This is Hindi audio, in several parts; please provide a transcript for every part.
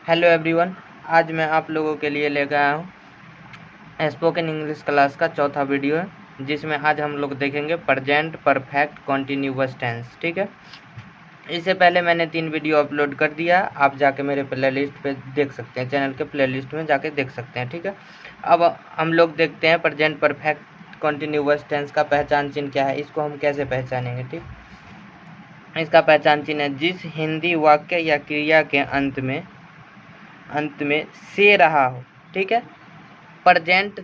हेलो एवरीवन, आज मैं आप लोगों के लिए लेकर आया हूँ स्पोकन इंग्लिश क्लास का चौथा वीडियो है, जिसमें आज हम लोग देखेंगे प्रेजेंट परफेक्ट कॉन्टिन्यूअस टेंस। ठीक है, इससे पहले मैंने 3 वीडियो अपलोड कर दिया, आप जाके मेरे प्लेलिस्ट पे देख सकते हैं, चैनल के प्लेलिस्ट में जाके देख सकते हैं। ठीक है, अब हम लोग देखते हैं प्रेजेंट परफेक्ट कॉन्टिन्यूअस टेंस का पहचान चिन्ह क्या है, इसको हम कैसे पहचानेंगे। ठीक, इसका पहचान चिन्ह है जिस हिंदी वाक्य या क्रिया के अंत में से रहा हो। ठीक है, प्रेजेंट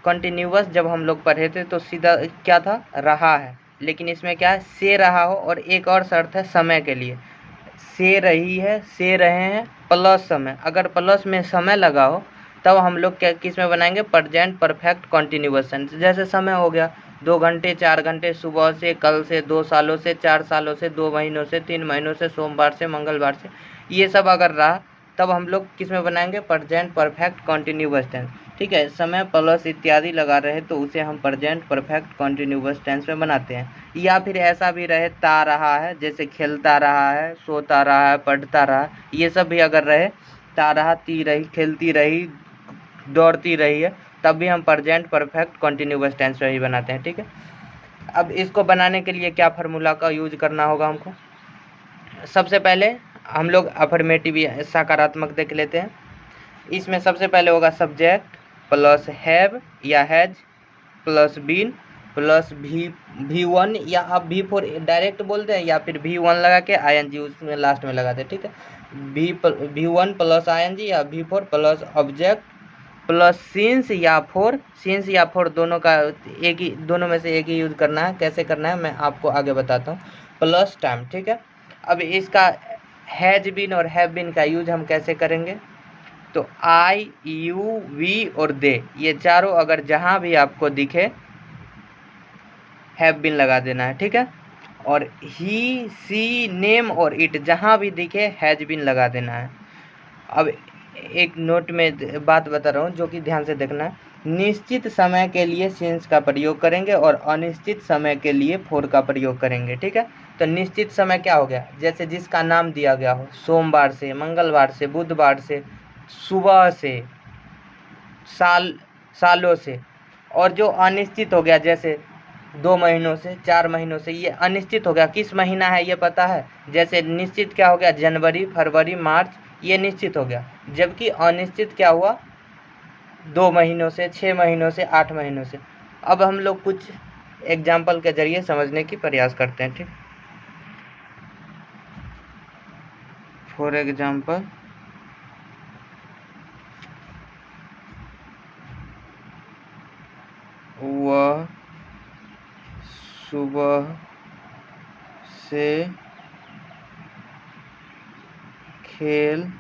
कंटिन्यूअस जब हम लोग पढ़े थे तो सीधा क्या था, रहा है, लेकिन इसमें क्या है, से रहा हो, और एक और शर्त है समय के लिए, से रही है, से रहे हैं प्लस समय। अगर प्लस में समय लगा हो तब हम लोग क्या किस में बनाएंगे, प्रेजेंट परफेक्ट कंटिन्यूअस टेंस। जैसे समय हो गया 2 घंटे 4 घंटे, सुबह से, कल से, 2 सालों से, 4 सालों से, 2 महीनों से, 3 महीनों से, सोमवार से, मंगलवार से, ये सब अगर रहा तब हम लोग किस में बनाएंगे, प्रेजेंट परफेक्ट कंटिन्यूअस टेंस। ठीक है, समय प्लस इत्यादि लगा रहे तो उसे हम प्रेजेंट परफेक्ट कंटिन्यूअस टेंस में बनाते हैं। या फिर ऐसा भी रहे, ता रहा है, जैसे खेलता रहा है, सोता रहा है, पढ़ता रहा, ये सब भी अगर रहे, ता रहा, ती रही, खेलती रही, दौड़ती रही है, तब भी हम प्रेजेंट परफेक्ट कंटिन्यूअस टेंस में ही बनाते हैं। ठीक है, अब इसको बनाने के लिए क्या फार्मूला का यूज करना होगा हमको, सबसे पहले हम लोग अफर्मेटिव सकारात्मक देख लेते हैं। इसमें सबसे पहले होगा सब्जेक्ट प्लस हैव या has plus been plus V1, या आप V4 डायरेक्ट बोलते हैं, या फिर V1 लगा के ING उसमें लास्ट में लगाते हैं। ठीक है, V1 प्लस ING या V4 plus object plus since या फोर, दोनों का एक ही, दोनों में से एक ही यूज करना है। कैसे करना है मैं आपको आगे बताता हूँ, प्लस टाइम। ठीक है, अब इसका हैज बीन और हैव बीन का यूज हम कैसे करेंगे, तो आई, यू, वी और दे, ये चारों अगर जहाँ भी आपको दिखे हैव बीन लगा देना है। ठीक है, और ही, सी, नेम और इट जहाँ भी दिखे हैज बीन लगा देना है। अब एक नोट में बात बता रहा हूँ जो कि ध्यान से देखना है, निश्चित समय के लिए सिंस का प्रयोग करेंगे और अनिश्चित समय के लिए फोर का प्रयोग करेंगे। ठीक है, तो निश्चित समय क्या हो गया, जैसे जिसका नाम दिया गया हो, सोमवार से, मंगलवार से, बुधवार से, सुबह से, सालों से। और जो अनिश्चित हो गया, जैसे 2 महीनों से, 4 महीनों से, ये अनिश्चित हो गया। किस महीना है ये पता है, जैसे निश्चित क्या हो गया, जनवरी, फरवरी, मार्च, ये निश्चित हो गया। जबकि अनिश्चित क्या हुआ, 2 महीनों से, 6 महीनों से, 8 महीनों से। अब हम लोग कुछ एग्जाम्पल के जरिए समझने की प्रयास करते हैं। ठीक, फॉर एग्जाम्पल, वह सुबह से खेल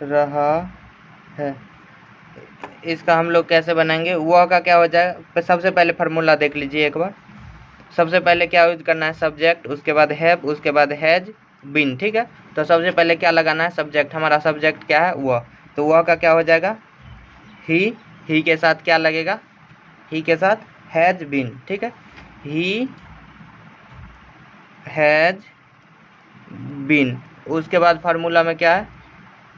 रहा है। इसका हम लोग कैसे बनाएंगे, वह का क्या हो जाएगा, सबसे पहले फार्मूला देख लीजिए एक बार। सबसे पहले क्या यूज करना है, सब्जेक्ट, उसके बाद हैव, उसके बाद हैज बीन। ठीक है, तो सबसे पहले क्या लगाना है, सब्जेक्ट। हमारा सब्जेक्ट क्या है, वह, तो वह का क्या हो जाएगा, ही के साथ क्या लगेगा, ही के साथ हैज बीन। ठीक है, ही हैज बीन। उसके बाद फार्मूला में क्या है,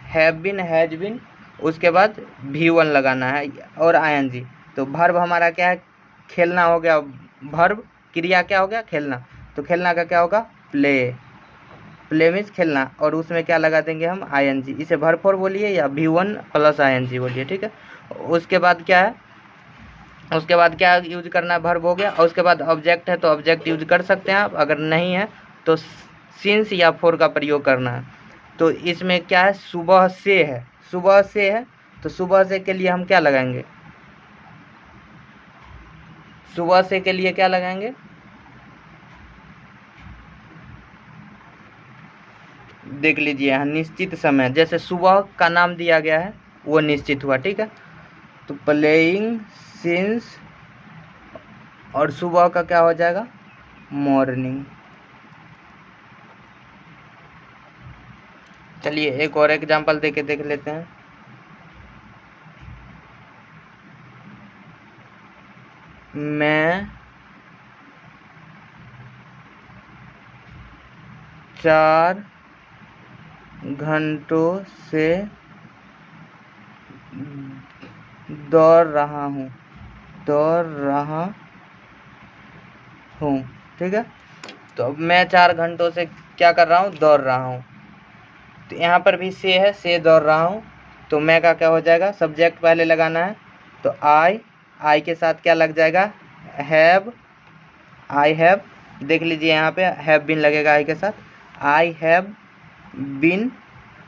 हैव बीन, हैज बीन, उसके बाद V1 लगाना है और ING। तो भर्ब हमारा क्या है, खेलना हो गया, भर्ब, क्रिया क्या हो गया, खेलना, तो खेलना का क्या होगा, प्ले, प्ले मीन्स खेलना, और उसमें क्या लगा देंगे हम, ING। इसे भर्ब फोर बोलिए या V1 प्लस ING बोलिए। ठीक है, उसके बाद क्या है, उसके बाद क्या यूज करना है, भर्ब हो गया, और उसके बाद ऑब्जेक्ट है तो ऑब्जेक्ट यूज कर सकते हैं आप, अगर नहीं है तो सिंस या फोर का प्रयोग करना है। तो इसमें क्या है, सुबह से है, सुबह से है, तो सुबह से के लिए हम क्या लगाएंगे, सुबह से के लिए क्या लगाएंगे, देख लीजिए यहाँ निश्चित समय, जैसे सुबह का नाम दिया गया है वो निश्चित हुआ। ठीक है, तो प्लेइंग सिंस, और सुबह का क्या हो जाएगा, मॉर्निंग। चलिए एक और एग्जांपल देके देख लेते हैं। मैं 4 घंटों से दौड़ रहा हूँ। ठीक है, तो अब मैं 4 घंटों से क्या कर रहा हूँ, दौड़ रहा हूँ। तो यहाँ पर भी से दौड़ रहा हूँ, तो मैं का क्या हो जाएगा, सब्जेक्ट पहले लगाना है। तो आई के साथ क्या लग जाएगा, आई हैव, देख लीजिए यहाँ पे हैव बीन लगेगा आई के साथ, आई हैव बीन।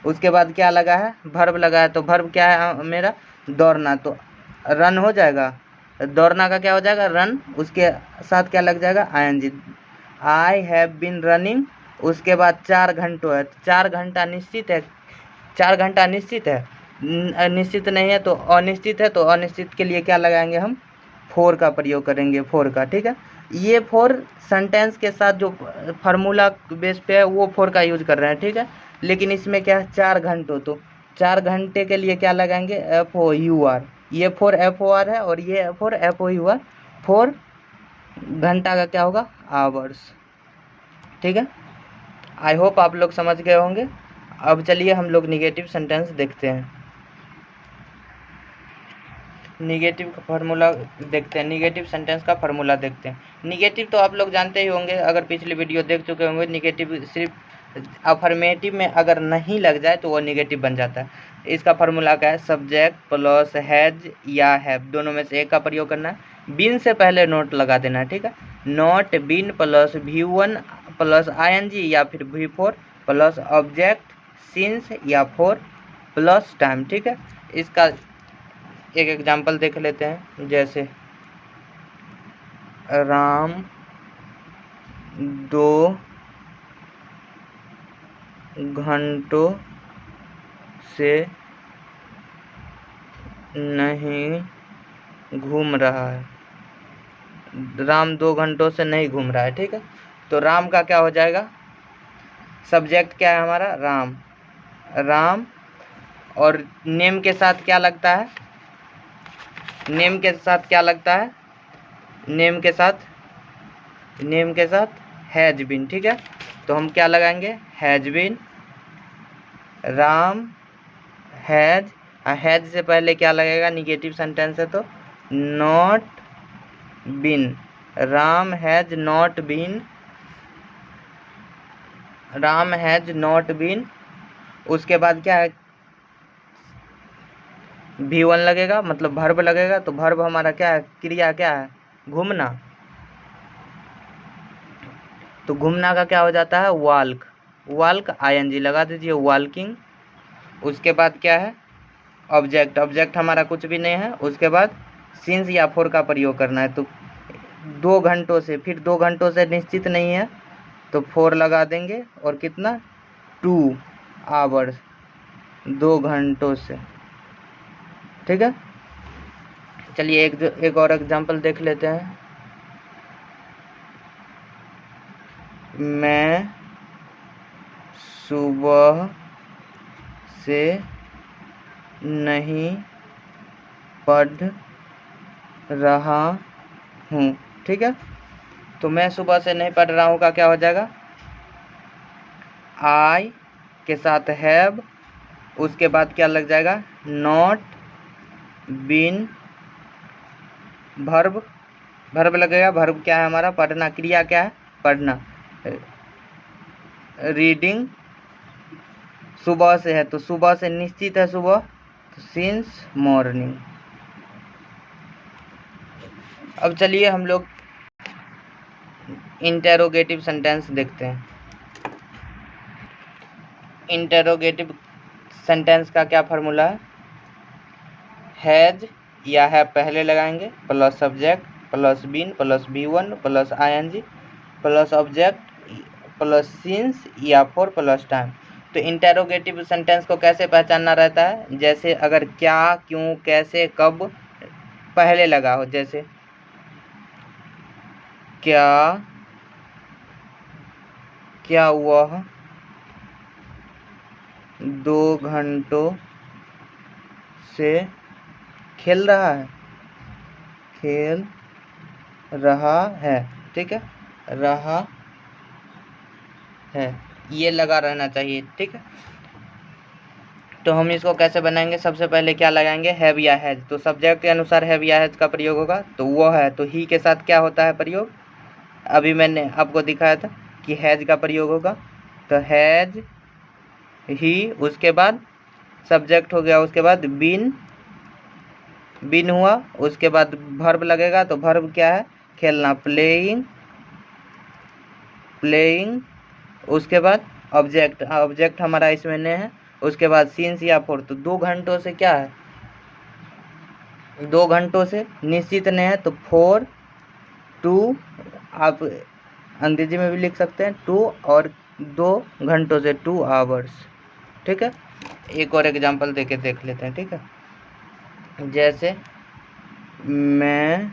उसके बाद क्या लगा है, वर्ब लगा है, तो वर्ब क्या है मेरा, दौड़ना, तो रन हो जाएगा। दौड़ना का क्या हो जाएगा, रन, उसके साथ क्या लग जाएगा, ING. I have been running, उसके बाद 4 घंटों है, 4 घंटा निश्चित है, 4 घंटा निश्चित है, निश्चित नहीं है तो अनिश्चित है, तो अनिश्चित के लिए क्या लगाएंगे हम, फोर का प्रयोग करेंगे, फोर का। ठीक है, ये फोर सेंटेंस के साथ जो फार्मूला बेस पे है वो फोर का यूज कर रहे हैं। ठीक है, लेकिन इसमें क्या है, 4 घंटों, तो 4 घंटे के लिए क्या लगाएंगे, FOUR। ये फोर FOR है और ये फोर FOUR। 4 घंटा का क्या होगा, आवर्स। ठीक है, आई होप आप लोग समझ गए होंगे। अब चलिए हम लोग निगेटिव सेंटेंस देखते हैं। निगेटिव का फार्मूला देखते हैं, निगेटिव सेंटेंस का फार्मूला देखते हैं। निगेटिव तो आप लोग जानते ही होंगे, अगर पिछली वीडियो देख चुके होंगे। निगेटिव सिर्फ अफर्मेटिव में अगर नहीं लग जाए तो वो निगेटिव बन जाता है। इसका फार्मूला क्या है, सब्जेक्ट प्लस हैज या हैव, दोनों में से एक का प्रयोग करना है। बीन से पहले नोट लगा देना है। ठीक है, not been plus V1 plus ING या फिर V4 प्लस ऑब्जेक्ट सिंस या फोर प्लस टाइम। ठीक है, इसका एक एग्जाम्पल देख लेते हैं, जैसे राम 2 घंटों से नहीं घूम रहा है। राम 2 घंटों से नहीं घूम रहा है। ठीक है, तो राम का क्या हो जाएगा, सब्जेक्ट क्या है हमारा, राम, और नेम के साथ क्या लगता है, नेम के साथ क्या लगता है, नेम के साथ हैज बीन। ठीक है, तो हम क्या लगाएंगे, has been, Ram has, has से पहले क्या लगेगा, निगेटिव सेंटेंस है तो not been, Ram has not been, Ram has not been. उसके बाद क्या है, V1 लगेगा, मतलब वर्ब लगेगा, तो वर्ब हमारा क्या है, क्रिया क्या है, घूमना, तो घूमना का क्या हो जाता है, वॉल्क, ING लगा दीजिए, वॉल्किंग। उसके बाद क्या है, ऑब्जेक्ट हमारा कुछ भी नहीं है। उसके बाद सिंस या फोर का प्रयोग करना है, तो 2 घंटों से, फिर 2 घंटों से निश्चित नहीं है तो 4 लगा देंगे, और कितना, 2 आवर्स, 2 घंटों से। ठीक है, चलिए एक और एग्जांपल देख लेते हैं। मैं सुबह से नहीं पढ़ रहा हूँ। ठीक है, तो मैं सुबह से नहीं पढ़ रहा हूँ का क्या हो जाएगा, आई के साथ हैव, उसके बाद क्या लग जाएगा, नॉट बीन, वर्ब लगेगा, वर्ब क्या है हमारा, पढ़ना, क्रिया क्या है, पढ़ना, रीडिंग, सुबह से है तो सुबह से निश्चित है सुबह, तो सिंस मॉर्निंग। अब चलिए हम लोग इंटेरोगेटिव सेंटेंस देखते हैं। इंटेरोगेटिव सेंटेंस का क्या फार्मूला है, हैज या है पहले लगाएंगे, plus subject plus been plus V1 plus ING plus object plus since या फोर प्लस टाइम। तो इंटेरोगेटिव सेंटेंस को कैसे पहचानना रहता है, जैसे अगर क्या, क्यों, कैसे, कब पहले लगा हो, जैसे क्या वह 2 घंटों से खेल रहा है। ठीक है, रहा है, ये लगा रहना चाहिए। ठीक है, तो हम इसको कैसे बनाएंगे, सबसे पहले क्या लगाएंगे, हैव या हैज। तो सब्जेक्ट के अनुसार हैव या हैज का प्रयोग होगा, तो वो है, तो ही के साथ क्या होता है प्रयोग, अभी मैंने आपको दिखाया था कि हैज का प्रयोग होगा। तो हैज ही, उसके बाद सब्जेक्ट हो गया, उसके बाद बीन हुआ, उसके बाद वर्ब लगेगा। तो वर्ब क्या है, खेलना, प्लेइंग। उसके बाद ऑब्जेक्ट हमारा इसमें ने है, उसके बाद सिंस या फॉर। तो 2 घंटों से क्या है, 2 घंटों से निश्चित ने है, तो 4 2, आप अंग्रेजी में भी लिख सकते हैं 2, और 2 घंटों से 2 आवर्स। ठीक है, एक और एग्जांपल देके देख लेते हैं। ठीक है, जैसे मैं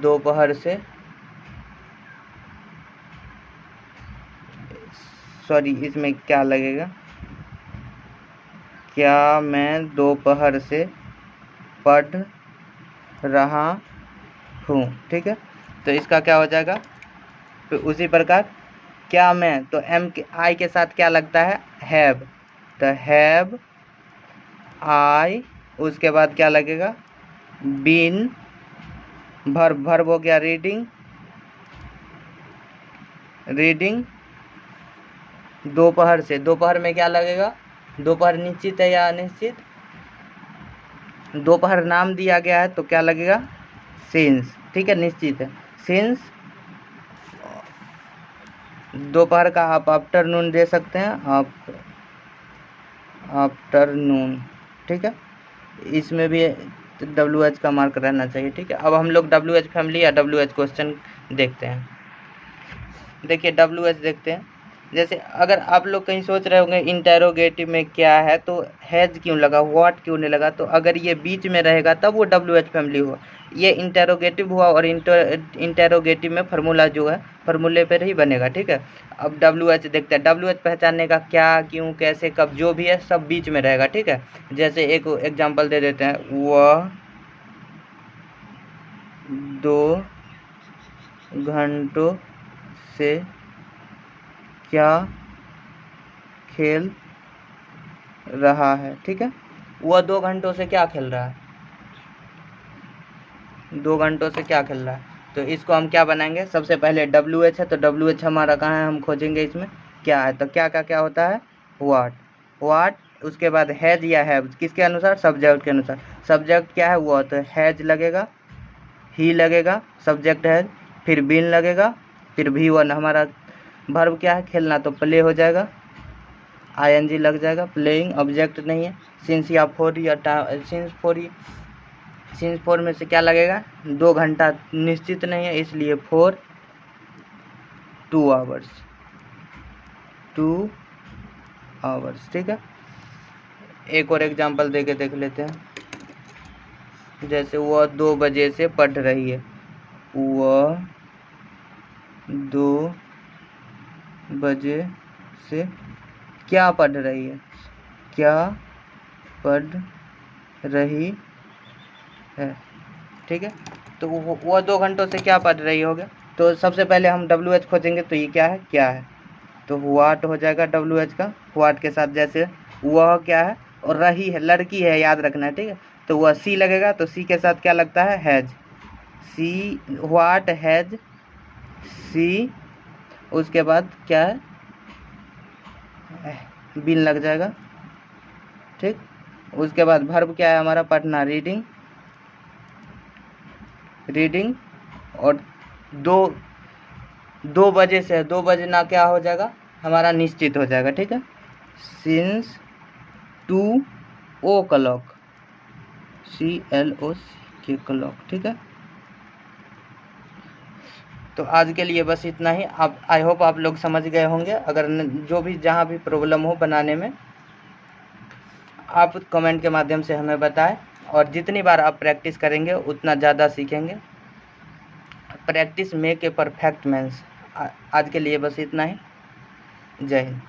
दोपहर से सॉरी, इसमें क्या लगेगा, क्या मैं दोपहर से पढ़ रहा हूँ। ठीक है, तो इसका क्या हो जाएगा, तो उसी प्रकार क्या मैं, तो एम के आई के साथ क्या लगता है, हैव। तो हैव आई, उसके बाद क्या लगेगा, बीन, वर्ब हो गया रीडिंग। दोपहर में क्या लगेगा, दोपहर निश्चित है या अनिश्चित, दोपहर नाम दिया गया है, तो क्या लगेगा, सिंस। ठीक है, निश्चित है, सिंस। दोपहर का आप आफ्टरनून दे सकते हैं, आप आफ्टरनून। ठीक है, इसमें भी WH का मार्क रहना चाहिए। ठीक है, अब हम लोग WH फैमिली या WH क्वेश्चन देखते हैं। देखिए WH देखते हैं, जैसे अगर आप लोग कहीं सोच रहे होंगे इंटेरोगेटिव में क्या है, तो हैज क्यों लगा, व्हाट क्यों नहीं लगा, तो अगर ये बीच में रहेगा तब वो WH फैमिली हुआ, ये इंटेरोगेटिव हुआ, और इंटेरोगेटिव में फार्मूला जो है फार्मूले पर ही बनेगा। ठीक है, अब WH देखते हैं, WH पहचानने का क्या, क्यों, कैसे, कब, जो भी है सब बीच में रहेगा। ठीक है, जैसे एक एग्जाम्पल दे देते हैं, वह 2 घंटों से क्या खेल रहा है। ठीक है, वह 2 घंटों से क्या खेल रहा है, 2 घंटों से क्या खेल रहा है। तो इसको हम क्या बनाएंगे, सबसे पहले WH है, तो WH हमारा कहाँ है, हम खोजेंगे इसमें क्या है, तो क्या होता है, व्हाट। उसके बाद हैज या हैव, किसके अनुसार, सब्जेक्ट के अनुसार। सब्जेक्ट क्या है, वो, तो हैज लगेगा, ही लगेगा, सब्जेक्ट हैज, फिर बीन लगेगा, फिर V1 हमारा वर्ब क्या है, खेलना, तो प्ले हो जाएगा, ING लग जाएगा, प्लेइंग, ऑब्जेक्ट नहीं है, सिंस या फोर, या सिंस 4 में से क्या लगेगा, 2 घंटा निश्चित नहीं है, इसलिए 4 2 आवर्स। ठीक है, एक और एग्जांपल देके देख लेते हैं, जैसे वह 2 बजे से पढ़ रही है, वह 2 बजे से क्या पढ़ रही है, ठीक है, तो वो 2 घंटों से क्या पढ़ रही होगा। तो सबसे पहले हम WH खोजेंगे, तो ये क्या है, तो व्हाट हो जाएगा WH का, व्हाट के साथ जैसे वह क्या है, और रही है, लड़की है, याद रखना है। ठीक है, तो वह सी लगेगा, तो सी के साथ क्या लगता है, has, C, what has C. उसके बाद क्या है, बिन लग जाएगा। ठीक, उसके बाद वर्ब क्या है हमारा, पढ़ना, रीडिंग, और 2 बजे से, 2 बजना क्या हो जाएगा हमारा, निश्चित हो जाएगा। ठीक है, सिंस 2 o'clock, CLOCK क्लॉक। ठीक है, तो आज के लिए बस इतना ही। आप, आई होप आप लोग समझ गए होंगे। अगर जो भी जहाँ भी प्रॉब्लम हो बनाने में, आप कमेंट के माध्यम से हमें बताएं, और जितनी बार आप प्रैक्टिस करेंगे उतना ज़्यादा सीखेंगे। Practice make a perfect man. आज के लिए बस इतना ही। जय हिंद।